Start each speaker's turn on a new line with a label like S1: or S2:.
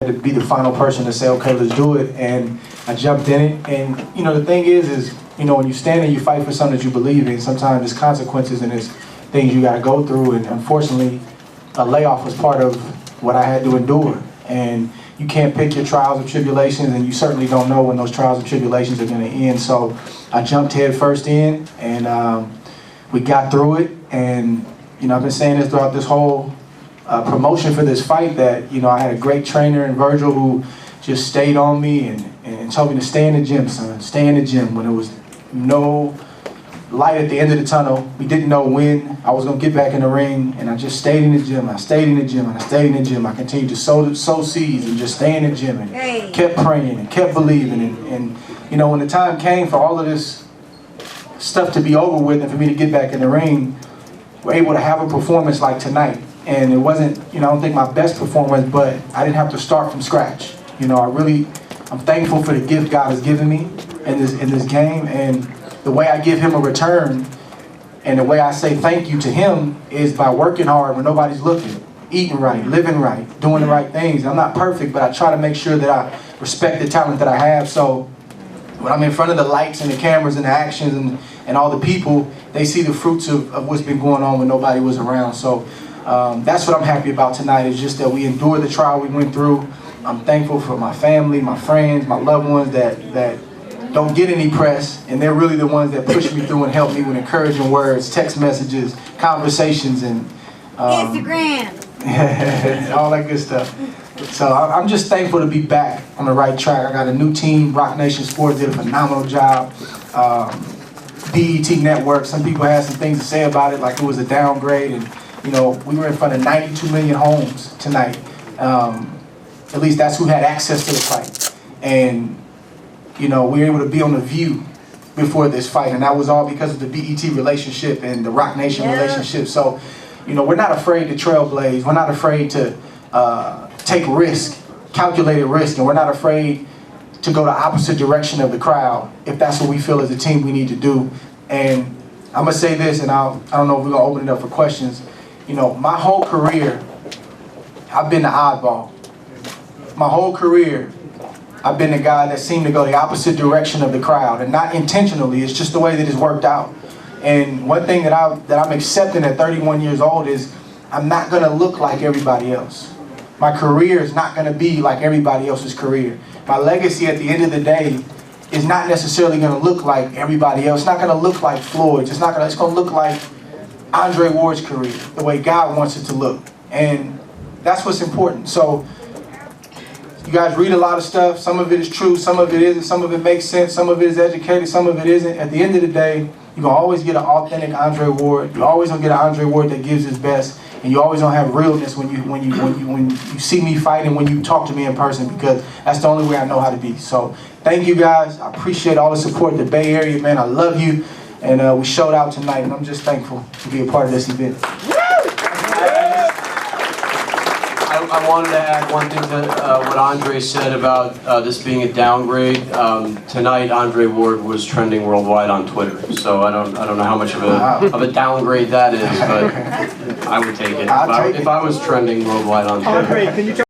S1: to be the final person to say, okay, let's do it, and I jumped in it. And the thing is when you stand and you fight for something that you believe in, sometimes there's consequences and there's things you got to go through. And unfortunately, a layoff was part of what I had to endure. And you can't pick your trials and tribulations, and you certainly don't know when those trials and tribulations are going to end. So I jumped head first in, and we got through it. And I've been saying this throughout this whole promotion for this fight, that I had a great trainer in Virgil who just stayed on me and told me to stay in the gym, son. Stay in the gym when there was no light at the end of the tunnel. We didn't know when I was going to get back in the ring, and I just stayed in the gym. I stayed in the gym, and I stayed in the gym. I continued to sow seeds and just stay in the gym and kept praying and kept believing. And when the time came for all of this stuff to be over with and for me to get back in the ring, we're able to have a performance like tonight. And it wasn't, I don't think my best performance, but I didn't have to start from scratch. I'm thankful for the gift God has given me in this game, and the way I give Him a return and the way I say thank you to Him is by working hard when nobody's looking, eating right, living right, doing the right things. I'm not perfect, but I try to make sure that I respect the talent that I have. So when I'm in front of the lights and the cameras and the actions and all the people, they see the fruits of what's been going on when nobody was around. So that's what I'm happy about tonight, is just that we endured the trial we went through. I'm thankful for my family, my friends, my loved ones that don't get any press, and they're really the ones that push me through and help me with encouraging words, text messages, conversations, and
S2: Instagram,
S1: all that good stuff. So I'm just thankful to be back on the right track. I got a new team. Rock Nation Sports did a phenomenal job. BET Network, some people had some things to say about it, like it was a downgrade, and we were in front of 92 million homes tonight. At least that's who had access to the fight. And we were able to be on The View before this fight, and that was all because of the BET relationship and the Rock Nation relationship. So, we're not afraid to trailblaze. We're not afraid to take risk, calculated risk, and we're not afraid to go the opposite direction of the crowd if that's what we feel as a team we need to do. And I'm gonna say this, and I don't know if we're gonna open it up for questions. My whole career, I've been the oddball. My whole career, I've been the guy that seemed to go the opposite direction of the crowd, and not intentionally. It's just the way that it's worked out. And one thing that I'm accepting at 31 years old is I'm not gonna look like everybody else. My career is not gonna be like everybody else's career. My legacy at the end of the day is not necessarily gonna look like everybody else. It's not gonna look like Floyd's. It's gonna look like Andre Ward's career, the way God wants it to look. And that's what's important. So you guys read a lot of stuff. Some of it is true, some of it isn't, some of it makes sense, some of it is educated, some of it isn't. At the end of the day, you're gonna always get an authentic Andre Ward. You're always gonna get an Andre Ward that gives his best, and you always gonna have realness when you see me fighting, when you talk to me in person, because that's the only way I know how to be. So thank you guys. I appreciate all the support. The Bay Area, man, I love you. And we showed out tonight, and I'm just thankful to be a part of this event.
S3: I wanted to add one thing to what Andre said about this being a downgrade. Tonight, Andre Ward was trending worldwide on Twitter, so I don't know how much of a downgrade that is, but I would take it if I was trending worldwide on Twitter.